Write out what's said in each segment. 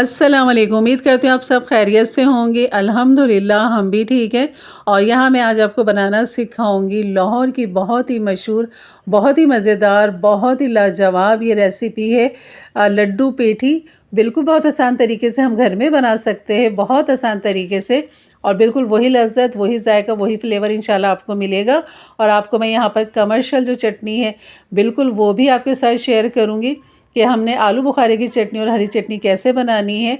अस्सलाम वालेकुम। उम्मीद करते हैं आप सब खैरियत से होंगे। अल्हम्दुलिल्लाह हम भी ठीक हैं। और यहाँ मैं आज आपको बनाना सिखाऊंगी लाहौर की बहुत ही मशहूर, बहुत ही मज़ेदार, बहुत ही लाजवाब ये रेसिपी है लड्डू पेठी। बिल्कुल बहुत आसान तरीके से हम घर में बना सकते हैं, बहुत आसान तरीके से। और बिल्कुल वही लज़्ज़त, वही जायका, वही फ्लेवर इंशाल्लाह आपको मिलेगा। और आपको मैं यहाँ पर कमर्शियल जो चटनी है बिल्कुल वो भी आपके साथ शेयर करूँगी कि हमने आलू बुखारे की चटनी और हरी चटनी कैसे बनानी है।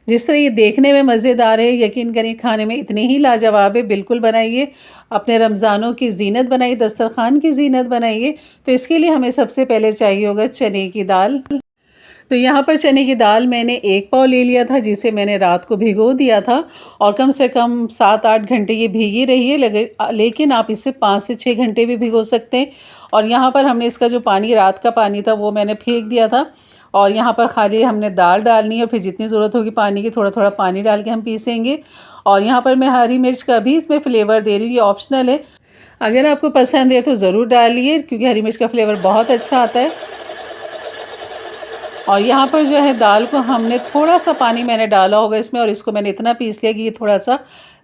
जिस तरह ये देखने में मज़ेदार है, यकीन करिए खाने में इतनी ही लाजवाब है। बिल्कुल बनाइए, अपने रमज़ानों की ज़ीनत बनाइए, दस्तरखान की ज़ीनत बनाइए। तो इसके लिए हमें सबसे पहले चाहिए होगा चने की दाल। तो यहाँ पर चने की दाल मैंने 1 पाव ले लिया था, जिसे मैंने रात को भिगो दिया था। और कम से कम 7-8 घंटे ये भीगी रही है, लेकिन आप इसे 5 से 6 घंटे भी भिगो सकते हैं। और यहाँ पर हमने इसका जो पानी, रात का पानी था, वो मैंने फेंक दिया था। और यहाँ पर खाली हमने दाल डालनी है और फिर जितनी ज़रूरत होगी पानी की, थोड़ा थोड़ा पानी डाल के हम पीसेंगे। और यहाँ पर मैं हरी मिर्च का भी इसमें फ्लेवर दे रही हूँ, ये ऑप्शनल है। अगर आपको पसंद है तो ज़रूर डालिए, क्योंकि हरी मिर्च का फ्लेवर बहुत अच्छा आता है। और यहाँ पर जो है दाल को हमने थोड़ा सा पानी मैंने डाला होगा इसमें, और इसको मैंने इतना पीस लिया कि ये थोड़ा सा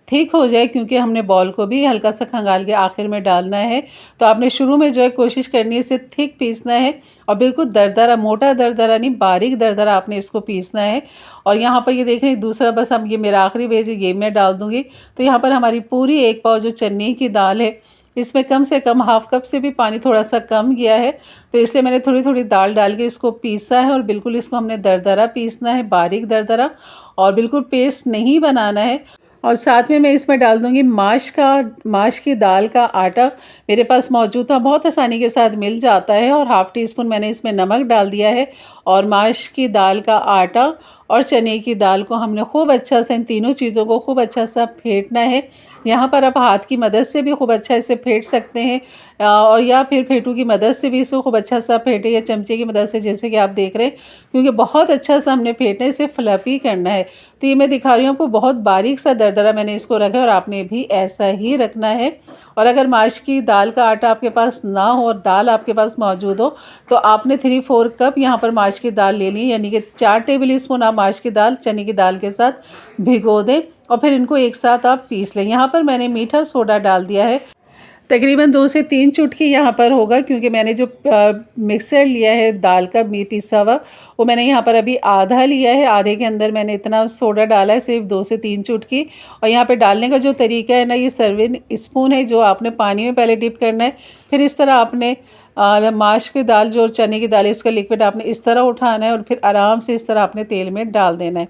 ठीक हो जाए, क्योंकि हमने बॉल को भी हल्का सा खंगाल के आखिर में डालना है। तो आपने शुरू में जो है कोशिश करनी है इसे थिक पीसना है, और बिल्कुल दरदरा, मोटा दरदरा नहीं, बारीक दरदरा आपने इसको पीसना है। और यहाँ पर ये देख रहे हैं दूसरा, बस अब ये मेरा आखिरी पेज है, ये मैं डाल दूँगी। तो यहाँ पर हमारी पूरी 1 पाव जो चने की दाल है, इसमें कम से कम हाफ़ कप से भी पानी थोड़ा सा कम गया है। तो इसलिए मैंने थोड़ी थोड़ी दाल डाल के इसको पीसा है, और बिल्कुल इसको हमने दरदरा पीसना है, बारीक दरदरा, और बिल्कुल पेस्ट नहीं बनाना है। और साथ में मैं इसमें डाल दूंगी माश की दाल का आटा। मेरे पास मौजूद था, बहुत आसानी के साथ मिल जाता है। और हाफ़ टी स्पून मैंने इसमें नमक डाल दिया है। और माश की दाल का आटा और चने की दाल को हमने खूब अच्छा सा, इन तीनों चीज़ों को खूब अच्छा सा फेंटना है। यहाँ पर आप हाथ की मदद से भी खूब अच्छा इसे फेंट सकते हैं, और या फिर फेंटू की मदद से भी इसको खूब अच्छा सा फेंटें, या चमचे की मदद से, जैसे कि आप देख रहे हैं। क्योंकि बहुत अच्छा सा हमने फेंटना है, इसे फ्लफी करना है। तो ये मैं दिखा रही हूँ आपको, बहुत बारीक सा दरदरा मैंने इसको रखा है, और आपने भी ऐसा ही रखना है। और अगर माश की दाल का आटा आपके पास ना हो और दाल आपके पास मौजूद हो, तो आपने 3-4 कप यहाँ पर माश की दाल ले ली, यानी कि 4 टेबल स्पून आप माश की दाल चने की दाल के साथ भिगो दें, और फिर इनको एक साथ आप पीस लें। यहाँ पर मैंने मीठा सोडा डाल दिया है, तकरीबन 2 से 3 चुटकी यहाँ पर होगा, क्योंकि मैंने जो मिक्सर लिया है दाल का पिसा हुआ, वो मैंने यहाँ पर अभी आधा लिया है। आधे के अंदर मैंने इतना सोडा डाला है, सिर्फ 2 से 3 चुटकी। और यहाँ पे डालने का जो तरीका है ना, ये सर्विंग स्पून है, जो आपने पानी में पहले डिप करना है। फिर इस तरह आपने माश की दाल, जो चने की दाल है, इसका लिक्विड आपने इस तरह उठाना है, और फिर आराम से इस तरह आपने तेल में डाल देना है।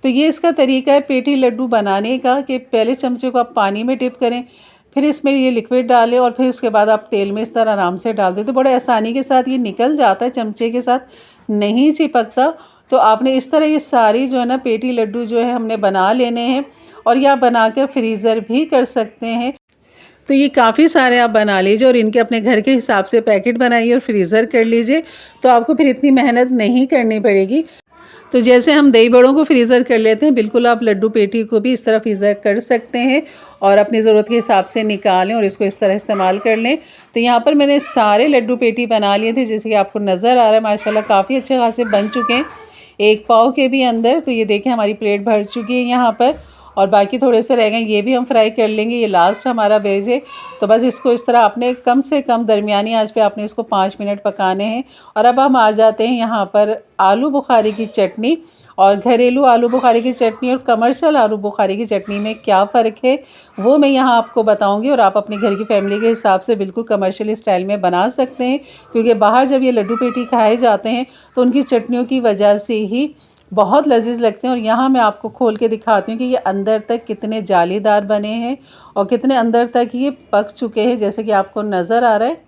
तो ये इसका तरीका है पेठी लड्डू बनाने का, कि पहले चमचे को आप पानी में डिप करें, फिर इसमें ये लिक्विड डालें, और फिर उसके बाद आप तेल में इस तरह आराम से डाल दें। तो बड़े आसानी के साथ ये निकल जाता है, चमचे के साथ नहीं चिपकता। तो आपने इस तरह ये सारी जो है ना पेठी लड्डू जो है हमने बना लेने हैं, और या बना कर फ्रीज़र भी कर सकते हैं। तो ये काफ़ी सारे आप बना लीजिए, और इनके अपने घर के हिसाब से पैकेट बनाइए और फ्रीज़र कर लीजिए, तो आपको फिर इतनी मेहनत नहीं करनी पड़ेगी। तो जैसे हम दही बड़ों को फ्रीज़र कर लेते हैं, बिल्कुल आप लड्डू पेठी को भी इस तरह फ्रीज़र कर सकते हैं, और अपनी ज़रूरत के हिसाब से निकालें और इसको इस तरह इस्तेमाल कर लें। तो यहाँ पर मैंने सारे लड्डू पेठी बना लिए थे, जैसे कि आपको नज़र आ रहा है। माशाल्लाह काफ़ी अच्छे खासे बन चुके हैं, 1 पाव के भी अंदर। तो ये देखें हमारी प्लेट भर चुकी है यहाँ पर, और बाकी थोड़े से रह गए, ये भी हम फ्राई कर लेंगे। ये लास्ट हमारा बेज है। तो बस इसको इस तरह आपने कम से कम दरमियानी आंच पे आपने इसको 5 मिनट पकाने हैं। और अब हम आ जाते हैं यहाँ पर आलू बुखारे की चटनी। और घरेलू आलू बुखारे की चटनी और कमर्शियल आलू बुखारे की चटनी में क्या फ़र्क है, वो मैं यहाँ आपको बताऊँगी। और आप अपनी घर की फैमिली के हिसाब से बिल्कुल कमर्शियल स्टाइल में बना सकते हैं, क्योंकि बाहर जब ये लड्डू पेठी खाए जाते हैं तो उनकी चटनियों की वजह से ही बहुत लजीज लगते हैं। और यहाँ मैं आपको खोल के दिखाती हूँ कि ये अंदर तक कितने जालीदार बने हैं, और कितने अंदर तक ये पक चुके हैं, जैसे कि आपको नज़र आ रहा है।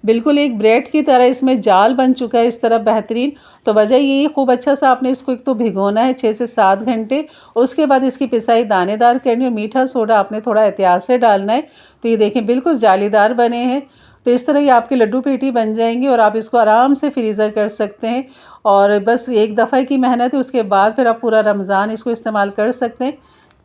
बिल्कुल एक ब्रेड की तरह इसमें जाल बन चुका है, इस तरह बेहतरीन। तो वजह यही, खूब अच्छा सा आपने इसको एक तो भिगोना है 6 से 7 घंटे। उसके बाद इसकी पिसाई दानेदार करनी, और मीठा सोडा आपने थोड़ा एहतियात से डालना है। तो ये देखें बिल्कुल जालीदार बने हैं। तो इस तरह ये आपकी लड्डू पेठी बन जाएंगी, और आप इसको आराम से फ्रीज़र कर सकते हैं। और बस एक दफ़ा की मेहनत है, उसके बाद फिर आप पूरा रमज़ान इसको इस्तेमाल कर सकते हैं।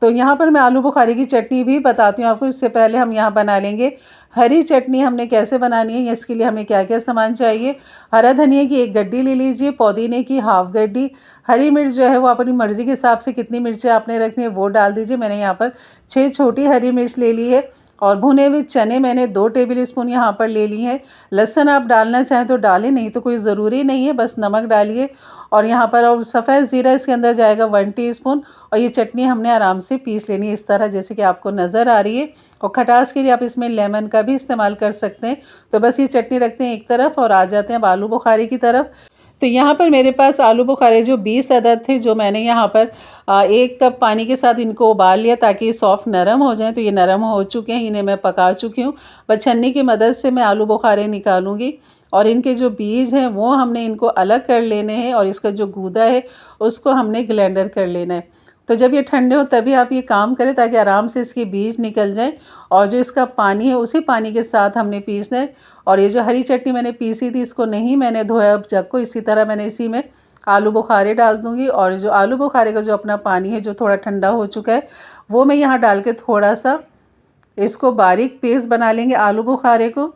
तो यहाँ पर मैं आलू बुखारे की चटनी भी बताती हूँ आपको। इससे पहले हम यहाँ बना लेंगे हरी चटनी। हमने कैसे बनानी है, इसके लिए हमें क्या क्या सामान चाहिए। हरा धनिया की 1 गड्डी ले लीजिए, पुदीने की हाफ गड्डी, हरी मिर्च जो है वो अपनी मर्ज़ी के हिसाब से कितनी मिर्चें आपने रखनी है वो डाल दीजिए। मैंने यहाँ पर 6 छोटी हरी मिर्च ले ली है। और भुने हुए चने मैंने 2 टेबल स्पून यहाँ पर ले ली हैं। लहसुन आप डालना चाहें तो डालें, नहीं तो कोई ज़रूरी नहीं है, बस नमक डालिए। और यहाँ पर और सफ़ेद ज़ीरा इसके अंदर जाएगा 1 टीस्पून। और ये चटनी हमने आराम से पीस लेनी है इस तरह जैसे कि आपको नज़र आ रही है। और खटास के लिए आप इसमें लेमन का भी इस्तेमाल कर सकते हैं। तो बस ये चटनी रखते हैं एक तरफ और आ जाते हैं अब आलू बुखारे की तरफ। तो यहाँ पर मेरे पास आलू बुखारे जो 20 अदद थे, जो मैंने यहाँ पर 1 कप पानी के साथ इनको उबाल लिया ताकि ये सॉफ्ट नरम हो जाएं। तो ये नरम हो चुके हैं, इन्हें मैं पका चुकी हूँ। बस छन्नी की मदद से मैं आलू बुखारे निकालूंगी और इनके जो बीज हैं वो हमने इनको अलग कर लेने हैं और इसका जो गूदा है उसको हमने ग्राइंडर कर लेना है। तो जब ये ठंडे हो तभी आप ये काम करें ताकि आराम से इसके बीज निकल जाएं। और जो इसका पानी है उसी पानी के साथ हमने पीसना है। और ये जो हरी चटनी मैंने पीसी थी इसको नहीं मैंने धोया अब जग को, इसी तरह मैंने इसी में आलू बुखारे डाल दूँगी। और जो आलू बुखारे का जो अपना पानी है जो थोड़ा ठंडा हो चुका है वो मैं यहाँ डाल के थोड़ा सा इसको बारीक पेस्ट बना लेंगे आलू बुखारे को।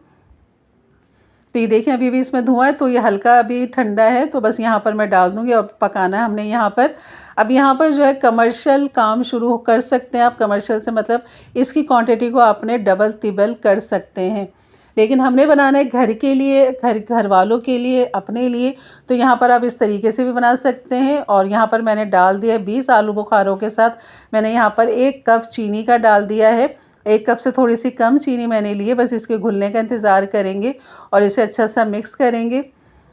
तो ये देखें अभी भी इसमें धुआं है, तो ये हल्का अभी ठंडा है, तो बस यहाँ पर मैं डाल दूँगी और पकाना है हमने यहाँ पर। अब यहाँ पर जो है कमर्शियल काम शुरू कर सकते हैं आप। कमर्शियल से मतलब इसकी क्वांटिटी को आपने डबल तिबल कर सकते हैं, लेकिन हमने बनाना है घर के लिए, घर वालों के लिए, अपने लिए। तो यहाँ पर आप इस तरीके से भी बना सकते हैं। और यहाँ पर मैंने डाल दिया 20 आलू बुखारों के साथ मैंने यहाँ पर 1 कप चीनी का डाल दिया है। 1 कप से थोड़ी सी कम चीनी मैंने ली है। बस इसके घुलने का इंतज़ार करेंगे और इसे अच्छा सा मिक्स करेंगे।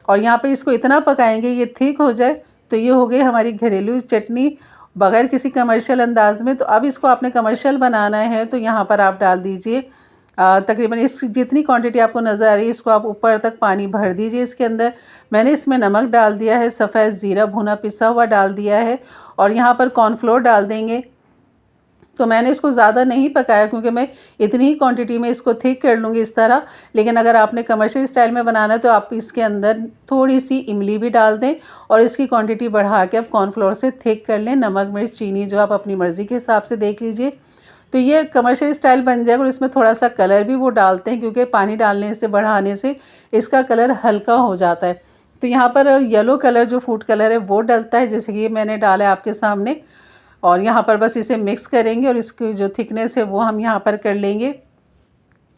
और यहाँ पे इसको इतना पकाएंगे ये ठीक हो जाए। तो ये हो गई हमारी घरेलू चटनी बग़ैर किसी कमर्शियल अंदाज में। तो अब इसको आपने कमर्शियल बनाना है तो यहाँ पर आप डाल दीजिए तकरीबन इस जितनी क्वांटिटी आपको नज़र आ रही है इसको आप ऊपर तक पानी भर दीजिए इसके अंदर। मैंने इसमें नमक डाल दिया है, सफ़ेद ज़ीरा भुना पिसा हुआ डाल दिया है और यहाँ पर कॉर्नफ्लोर डाल देंगे। तो मैंने इसको ज़्यादा नहीं पकाया क्योंकि मैं इतनी ही क्वांटिटी में इसको थिक कर लूँगी इस तरह। लेकिन अगर आपने कमर्शियल स्टाइल में बनाना है तो आप इसके अंदर थोड़ी सी इमली भी डाल दें और इसकी क्वांटिटी बढ़ा के आप कॉर्नफ्लोर से थिक कर लें। नमक मिर्च चीनी जो आप अपनी मर्ज़ी के हिसाब से देख लीजिए। तो ये कमर्शियल स्टाइल बन जाएगा। और इसमें थोड़ा सा कलर भी वो डालते हैं क्योंकि पानी डालने से बढ़ाने से इसका कलर हल्का हो जाता है। तो यहाँ पर येलो कलर जो फूड कलर है वो डलता है, जैसे कि ये मैंने डाला है आपके सामने। और यहाँ पर बस इसे मिक्स करेंगे और इसकी जो थिकनेस है वो हम यहाँ पर कर लेंगे।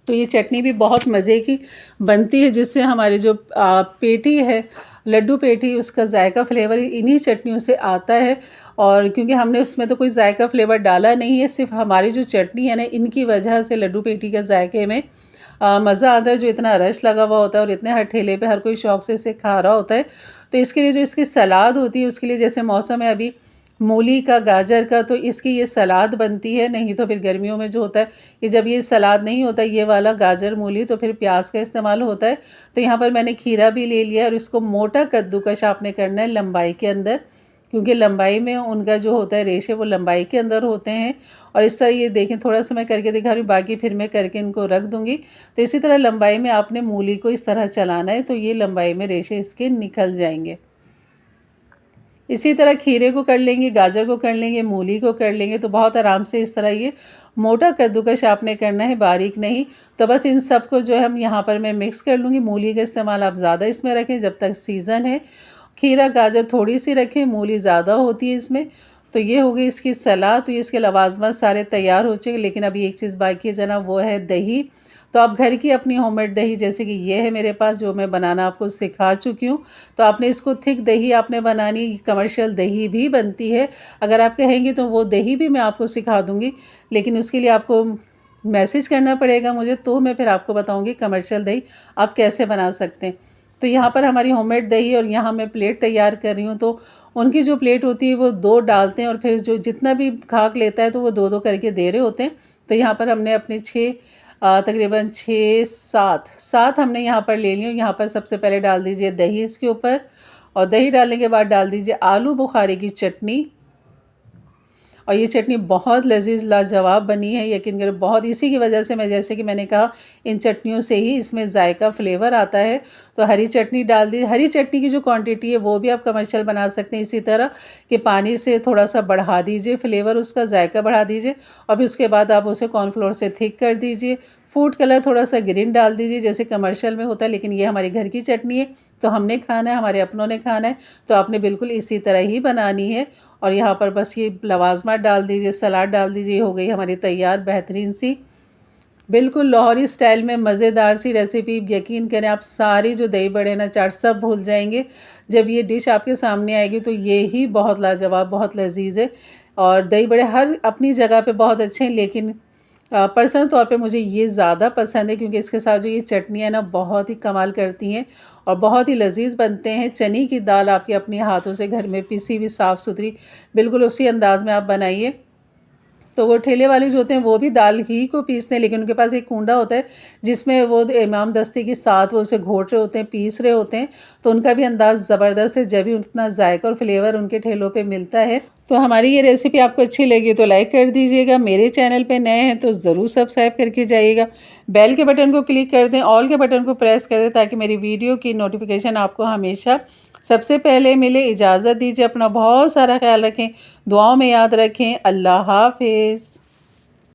तो ये चटनी भी बहुत मज़े की बनती है, जिससे हमारी जो पेटी है, लड्डू पेटी, उसका जायका फ्लेवर इन्हीं चटनियों से आता है। और क्योंकि हमने उसमें तो कोई जायका फ्लेवर डाला नहीं है, सिर्फ हमारी जो चटनी है ना इनकी वजह से लड्डू पेटी का जायके में मज़ा आता है। जो इतना रश लगा हुआ होता है और इतने हर ठेले पे हर कोई शौक़ से इसे खा रहा होता है। तो इसके लिए जो इसकी सलाद होती है उसके लिए, जैसे मौसम है अभी मूली का, गाजर का, तो इसकी ये सलाद बनती है। नहीं तो फिर गर्मियों में जो होता है कि जब ये सलाद नहीं होता ये वाला गाजर मूली, तो फिर प्याज का इस्तेमाल होता है। तो यहाँ पर मैंने खीरा भी ले लिया और इसको मोटा कद्दूकश आपने करना है लंबाई के अंदर, क्योंकि लंबाई में उनका जो होता है रेशे वो लंबाई के अंदर होते हैं। और इस तरह ये देखें, थोड़ा सा मैं करके दिखा रही हूँ, बाकी फिर मैं करके इनको रख दूँगी। तो इसी तरह लंबाई में आपने मूली को इस तरह चलाना है, तो ये लंबाई में रेशे इसके निकल जाएंगे। इसी तरह खीरे को कर लेंगे, गाजर को कर लेंगे, मूली को कर लेंगे। तो बहुत आराम से इस तरह ये मोटा कद्दूकश आपने करना है, बारीक नहीं। तो बस इन सब को जो है हम यहाँ पर मैं मिक्स कर लूँगी। मूली का इस्तेमाल आप ज़्यादा इसमें रखें जब तक सीज़न है। खीरा गाजर थोड़ी सी रखें, मूली ज़्यादा होती है इसमें। तो ये हो गई इसकी सलाद। तो ये इसके लवाजमत सारे तैयार हो चुके, लेकिन अभी एक चीज़ बाकी है जनाब, वो है दही। तो आप घर की अपनी होममेड दही, जैसे कि ये है मेरे पास, जो मैं बनाना आपको सिखा चुकी हूँ। तो आपने इसको थिक दही आपने बनानी, कमर्शियल दही भी बनती है। अगर आप कहेंगे तो वो दही भी मैं आपको सिखा दूँगी, लेकिन उसके लिए आपको मैसेज करना पड़ेगा मुझे, तो मैं फिर आपको बताऊँगी कमर्शियल दही आप कैसे बना सकते हैं। तो यहाँ पर हमारी होममेड दही, और यहाँ मैं प्लेट तैयार कर रही हूँ। तो उनकी जो प्लेट होती है वो 2 डालते हैं और फिर जो जितना भी खाक लेता है तो वो 2-2 करके दे रहे होते हैं। तो यहाँ पर हमने अपने तकरीबन 6-7 हमने यहाँ पर ले लिया। यहाँ पर सबसे पहले डाल दीजिए दही इसके ऊपर, और दही डालने के बाद डाल दीजिए आलू बुखारे की चटनी। और ये चटनी बहुत लजीज लाजवाब बनी है, यकीन करें। बहुत इसी की वजह से मैं, जैसे कि मैंने कहा, इन चटनियों से ही इसमें जायका फ्लेवर आता है। तो हरी चटनी डाल दी। हरी चटनी की जो क्वांटिटी है वो भी आप कमर्शियल बना सकते हैं इसी तरह कि पानी से थोड़ा सा बढ़ा दीजिए फ्लेवर, उसका जायका बढ़ा दीजिए, और फिर उसके बाद आप उसे कॉर्नफ्लोर से थिक कर दीजिए। फूड कलर थोड़ा सा ग्रीन डाल दीजिए जैसे कमर्शियल में होता है, लेकिन ये हमारी घर की चटनी है तो हमने खाना है, हमारे अपनों ने खाना है, तो आपने बिल्कुल इसी तरह ही बनानी है। और यहाँ पर बस ये लवाजमा डाल दीजिए, सलाद डाल दीजिए, हो गई हमारी तैयार बेहतरीन सी बिल्कुल लाहौरी स्टाइल में मज़ेदार सी रेसिपी। यकीन करें आप सारी जो दही बड़े ना चाट सब भूल जाएंगे जब ये डिश आपके सामने आएगी। तो ये ही बहुत लाजवाब, बहुत लजीज है। और दही बड़े हर अपनी जगह पे बहुत अच्छे हैं, लेकिन पर्सनल तौर पे मुझे ये ज़्यादा पसंद है क्योंकि इसके साथ जो ये चटनियाँ ना बहुत ही कमाल करती हैं और बहुत ही लजीज बनते हैं। चने की दाल आपके अपने हाथों से घर में पिसी हुई साफ़ सुथरी बिल्कुल उसी अंदाज में आप बनाइए। तो वो ठेले वाले जो होते हैं वो भी दाल ही को पीसते हैं, लेकिन उनके पास एक कूंडा होता है जिसमें वो इमाम दस्ते के साथ वो उसे घोट रहे होते हैं, पीस रहे होते हैं। तो उनका भी अंदाज़ ज़बरदस्त है, जब भी उतना जायका और फ्लेवर उनके ठेलों पे मिलता है। तो हमारी ये रेसिपी आपको अच्छी लगी तो लाइक कर दीजिएगा। मेरे चैनल पे नए हैं तो ज़रूर सब्सक्राइब करके जाइएगा। बेल के बटन को क्लिक कर दें, ऑल के बटन को प्रेस कर दें ताकि मेरी वीडियो की नोटिफिकेशन आपको हमेशा सबसे पहले मिले। इजाज़त दीजिए, अपना बहुत सारा ख्याल रखें, दुआओं में याद रखें। अल्लाह हाफिज़।